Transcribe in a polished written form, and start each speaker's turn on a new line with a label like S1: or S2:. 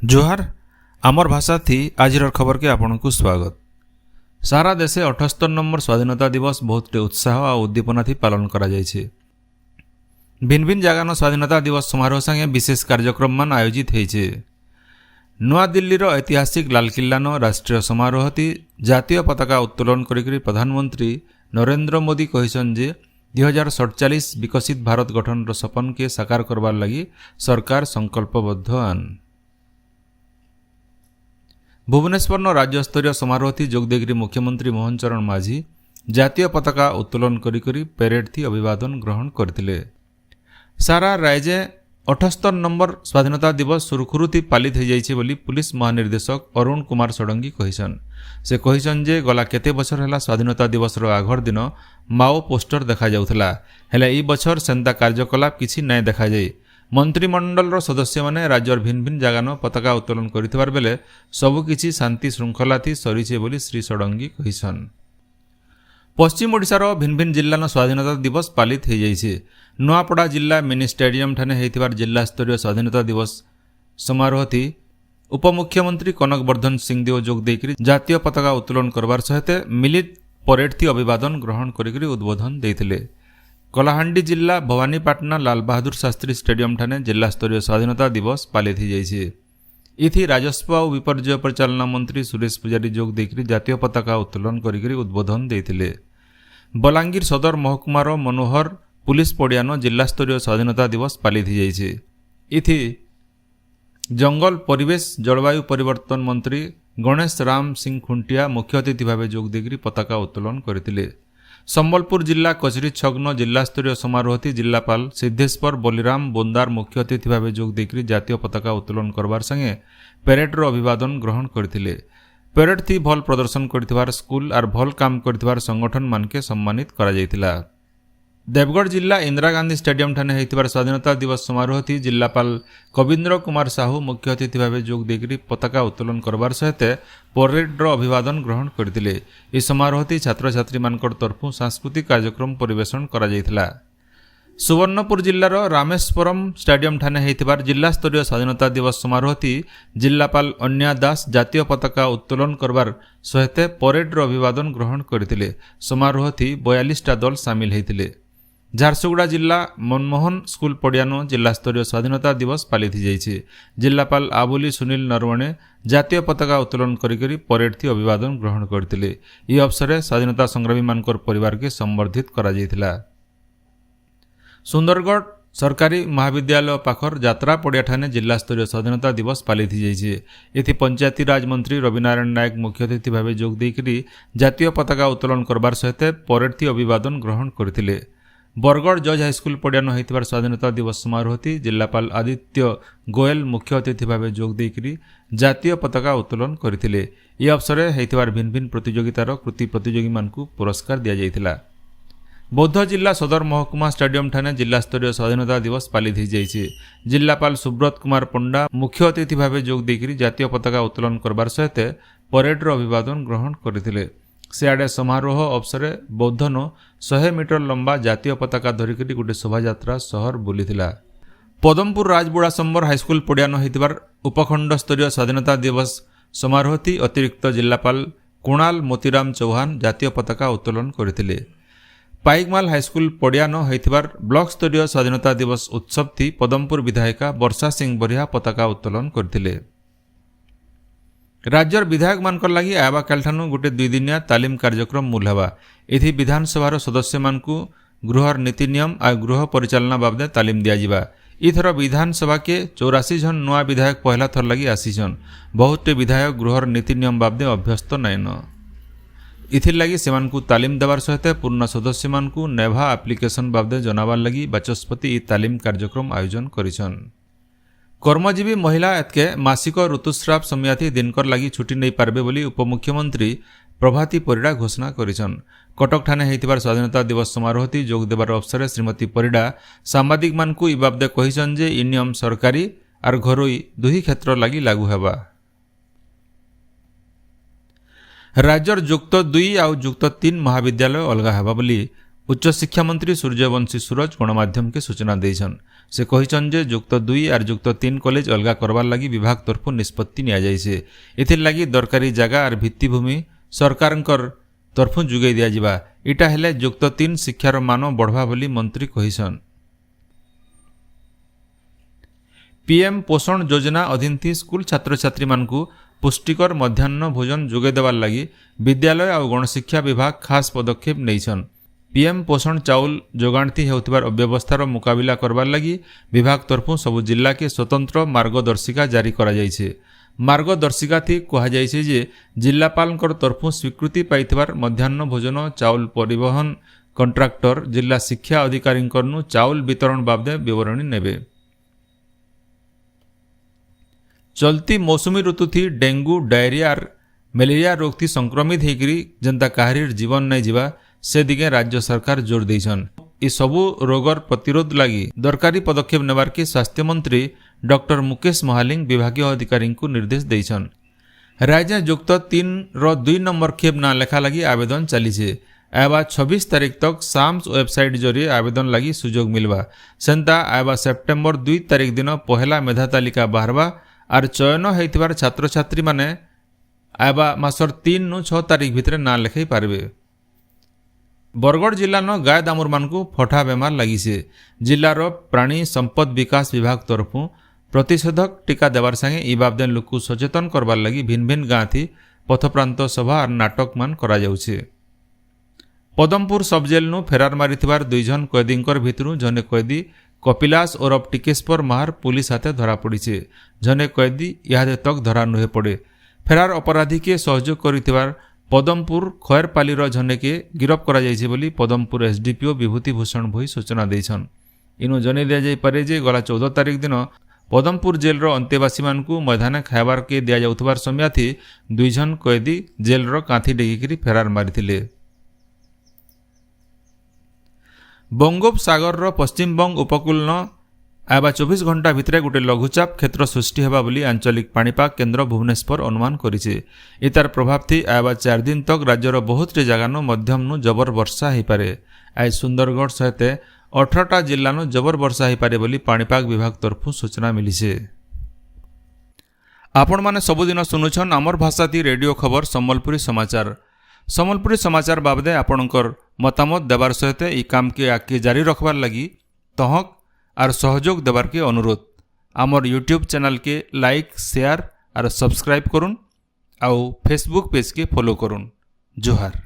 S1: जोहार आमर भाषा थी आज खबर के आपण को स्वागत। सारा देशे 78 नंबर स्वाधीनता दिवस बहुत उत्साह और उद्दीपना थी पालन करा जायछे। भिन्न भिन्न जगह स्वाधीनता दिवस समारोह संगे विशेष कार्यक्रम मान आयोजित होइछे। नवा दिल्लीर ऐतिहासिक लालकिल्लान राष्ट्रीय समारोह थी जातीय पताका उत्तोलन करी प्रधानमंत्री नरेंद्र मोदी कहिसन जे 2047 विकसित भारत गठन सपन के साकार करबार लगी सरकार संकल्पबद्ध आन। भुवनेश्वर राज्यस्तरीय समारोह थी जोग देकरी मुख्यमंत्री मोहन चरण माझी जातीय पताका उत्तोलन करी पेरेड थी अभिवादन ग्रहण करथिले। सारा राज्य 78 नंबर स्वाधीनता दिवस सुरखुरुती पालित हो जाइछे बोली पुलिस महानिर्देशक अरुण कुमार षडंगी कहिसन। से कहिसन जे गला केते बछर हला स्वाधीनता दिवस रो आघर दिन माओ पोस्टर देखा जाउथला, हेले ई बछर सेंता कार्यकलाप किछि नै देखा जाय। मंत्रिमंडल सदस्य माने राज्यर भिन्न भिन्न जगह पताका उत्तोलन करिथिबार बेले सबुकिछि शांति श्रृंखला थी सरीछे बोली श्री षडंगी कहिसन। पश्चिम ओडिशार भिन्न भिन्न जिल्लान स्वाधीनता दिवस पालित हो जाइछे। नुआपड़ा जिला मिनी स्टेडियम ठाने होइथिबार जिला स्तरीय स्वाधीनता दिवस समारोह थी उपमुख्यमंत्री कनक वर्धन सिंहदेव जोग देकरी जातीय पताका उत्तोलन करबार सहित मिलित परेड थी अभिवादन ग्रहण करी उद्बोधन देथिले। कलाहांडी जिला भवानीपाटना लाल बहादुर शास्त्री स्टेडियम ठाने जिला स्तरीय स्वाधीनता दिवस पालित हो जाइछे। इथि राजस्व और विपर्यय परिचालना मंत्री सुरेश पुजारी जोग देकरी जातीय पताका उत्तोलन करी उद्बोधन देथिले। बलांगीर सदर महकुमार मनोहर पुलिस पड़ियान जिला स्तरीय स्वाधीनता दिवस पालित हो जाइछे। इथि जंगल परिवेश जलवायु परिवर्तन मंत्री गणेश राम सिंह खुंटिया मुख्य अतिथि भाव जोग देकरी पताका उत्तोलन करथिले। संबलपुर जिला कचरी छग्न जिला स्तरीय समारोह थी जिलापाल सिद्धेश्वर बलिराम बोंदार मुख्य अतिथि भाव जोग देकरी जातीय पताका उत्तोलन करबार संगे पेरेड्र अभिवादन ग्रहण करथिले। पेरेड थी भल प्रदर्शन करथिबार स्कूल और भल काम करथिबार संगठन मानके सम्मानित करा जायतिला। देवगढ़ जिला इंदिरा गांधी स्टेडियम ठाने होइथिबार स्वाधीनता दिवस समारोह थी जिलापाल कविंद्र कुमार साहू मुख्य अतिथि भाव जोग देकरी पताका उत्तोलन करबार सहित परेड्र अभिवादन ग्रहण करथिले। ई समारोह थी छात्र छात्री मानकर तरफु सांस्कृतिक कार्यक्रम परिवेषण करा जायतिला। सुवर्णपुर जिल्लार रामेश्वरम स्टेडियम ठाने होइथिबार जिला स्तरीय स्वाधीनता दिवस समारोह थी जिलापाल अन्या दास जातीय पताका उत्तोलन करबार सहित परेड्र अभिवादन ग्रहण करथिले। समारोह थी 42टा दल सामिल होइथिले। झारसुगुड़ा जिला मनमोहन स्कूल पड़ियानो जिला स्तरीय स्वाधीनता दिवस पालित हो जाइछे। जिलापाल आबुली सुनील नरवणे जातीय पताका उत्तोलन करी परेड थी अभिवादन ग्रहण करथिले। ई अवसर स्वाधीनता संग्रामी मानकर परिवार के संबर्धित करा जायतिला। सुंदरगढ़ सरकारी महाविद्यालय पाखर यात्रा पड़िया ठाने जिला स्तरीय स्वाधीनता दिवस पालित हो जाइछे। एथि पंचायती राज मंत्री रविनारायण नायक मुख्य अतिथि भाव जोग देकरी जातीय पताका उत्तोलन करबार सहित परेड थी अभिवादन ग्रहण करथिले। बरगढ़ जज हाईस्कूल पड़ियान होइथिबार स्वाधीनता दिवस समारोह थी जिलापाल आदित्य गोयल मुख्य अतिथि भाव जोग देकरी जातीय पताका उत्तोलन करथिले। ई अवसर होइथिबार भिन्न भिन्न प्रतियोगितार कृति प्रतियोगी मानकु पुरस्कार दिया जायतिला। बौद्ध जिला सदर महकुमा स्टेडियम ठाने जिला स्तरीय स्वाधीनता दिवस पालित हो जाइछे। जिलापाल सुब्रत कुमार पंडा मुख्य अतिथि भाव जोग देकरी जातीय पताका उत्तोलन करबार सहित परेड्र अभिवादन ग्रहण करथिले। सियाड़े समारोह अवसर बौद्धन 100 मीटर लंबा जातीय पताका धरिकरी गोटे शोभायात्रा सहर बुलीथिला। पदमपुर राजबुड़ासंबर हाईस्कूल पड़ियान होइथिबार उपखंड स्तरीय स्वाधीनता दिवस समारोह थी अतिरिक्त जिलापाल कुणाल मोतीराम चौहान जातीय पताका उत्तोलन करथिले। पाइकमाल हाईस्कूल पड़ियान होइथिबार ब्लॉक स्तरीय स्वाधीनता दिवस उत्सव थी पदमपुर विधायिका वर्षा सिंह बरिहा पताका उत्तोलन करथिले। राज्यर विधायक मानकर लगी आवा काल ठानु गोटे 2 दिनिया तालीम कार्यक्रम मूल हवा। एथि विधानसभा सदस्य मानकु गृहर नीति नियम और गृह परिचालना बाबदे तालीम दिया जिबा। इथर विधानसभा के 84 जन नुआ विधायक पहला थर लगी आसीछन। बहुते विधायक गृहर नीति नियम बाबदे अभ्यस्त नाइन। इथिर लगी सेमानकु तालीम देवार सहित पूर्ण सदस्य मानकु नेभा एप्लिकेशन बाबदे जनावार लगी बाचस्पति ई तालीम कार्यक्रम आयोजन करिछन। कर्मजीवी महिला एतके मासिक ऋतुस्राव समयाथी दिनकर लगी छुट्टी नहीं पारबे बोली उपमुख्यमंत्री प्रभाती परिड़ा घोषणा करिछन। कटक ठाने होइथिबार स्वाधीनता दिवस समारोह थी जोग देवार अवसर श्रीमती परिड़ा सांबादिक मानकु ई बाबदे कहिछन जे ई नियम सरकारी और घरोई दुही क्षेत्र लगी लागू हेबा। राज्यर जुक्त 2 और जुक्त 3 महाविद्यालय अलगा हेबा बोली उच्च शिक्षा मंत्री सूर्यवंशी सूरज गणमाध्यम के सूचना देछन। से कहिछन जे युक्त 2 और युक्त 3 कॉलेज अलगा करबार लगी विभाग तरफ निष्पत्ति निया जाइछे। एथिर लगी दरकारी जगह और भित्तिभूमि सरकारंकर तरफ जुगै दिया जिबा। इटा हेले युक्त 3 शिक्षार मान बढ़वा बोली मंत्री कहिछन। पीएम पोषण योजना अधीन थी स्कूल छात्र छात्री मानकु पुष्टिकर मध्याह्न भोजन जोगे देवार लगी विद्यालय और गणशिक्षा विभाग खास पदक्षेप नैछन। पीएम पोषण चाउल जोगाणती हेउथिबार अव्यवस्थार मुकाबिला करबार लगी विभाग तरफु सबु जिला के स्वतंत्र मार्गदर्शिका जारी करा जाइछे। मार्गदर्शिका थी कहा जाइछे जे जिलापालकर तरफु स्वीकृति पाइथिबार मध्याह्न भोजन चाउल परिवहन कंट्राक्टर जिला शिक्षा अधिकारींकरनु चाउल वितरण बाबदे विवरणी नेबे। चलती मौसुमी ऋतु थी डेंगू डायरिया और मलेरिया रोग थी संक्रमित होकर जनता काहारीर जीवन नहीं जीवा से दिगे राज्य सरकार जोर देछन। इ सबु रोगर प्रतिरोध लगी दरकारी पदक्षेप नेबार के स्वास्थ्य मंत्री डॉक्टर मुकेश महालिंग विभागीय अधिकारी को निर्देश देछन। राज्य युक्त 3 रो 2 नंबर खेप ना लेखा लगी आवेदन चलीछे। आबा 26 तारीख तक साम्स वेबसाइट जरिए आवेदन लगी सुजोग मिलवा। सेंता आबा सेप्टेम्बर 2 तारीख दिन पहला मेधा तालिका बाहरवा और चयन होइतिबार छात्र छात्री माने आबा मासर 3 नु 6 तारीख भितर ना लेखाई पारबे। बरगढ़ जिल्लार गाय दामुर मानकु फटा बेमार लगिसे। जिल्लार प्राणी संपद विकास विभाग तरफु प्रतिषेधक टीका देवार संगे इ बाबदे लोक सचेतन करबार लगी भिन्न भिन्न गाँ थी पथप्रांत सभा और नाटक मान करा जाउछे। पदमपुर सब जेल नु फेरार मारिथिबार 2 जन कैदींकर भितरु जने कैदी कपिलास ओरफ टिकेश्वर महार पुलिस हाथे धरा पड़ीछे। जने कैदी इहादे तक धरा नुहे पड़े। फेरार अपराधी के सहयोग करिथिबार पदमपुर खैरपालीर जने के गिरफ्त करा जाइछे बोली पदमपुर एसडीपीओ विभूति भूषण भोई सूचना देछन। इनु जने दिया जाई पारे जे गला 14 तारीख दिन पदमपुर जेलर अंतेवासी मानकु मैदाने खाइबार के दिया जाउथबार समय थी 2 जन कैदी जेलर कांथी डेगिकरी फेरार मारिथिले। बंगोपसागर पश्चिमबंग उपकूल आबा 24 घंटा भितर गोटे लघुचाप क्षेत्र सृष्टि हेबा बोली आंचलिक पाणीपाग केन्द्र भुवनेश्वर अनुमान करिछे। इतार प्रभाव थी आबा 4 दिन तक राज्यर बहुत जगानु मध्यम नु जबर वर्षा हो पारे। आज सुंदरगढ़ सहित 18टा जिल्लानु जबर वर्षा हो पारे बोली पाणीपाग विभाग तरफु सूचना मिलिछे। आपण माने सबुदिन सुनुछन आमर भाषा थी रेडियो खबर सम्बलपुरी समाचार। सम्बलपुरी समाचार बाबदे आपणकर मतामत देवार सहित ई काम के आगे जारी रखबार लगी तहक और सहयोग देवार के अनुरोध। आमर यूट्यूब चैनल के लाइक शेयर और सब्सक्राइब करुन आउ फेसबुक पेज के फॉलो करुन। जोहार।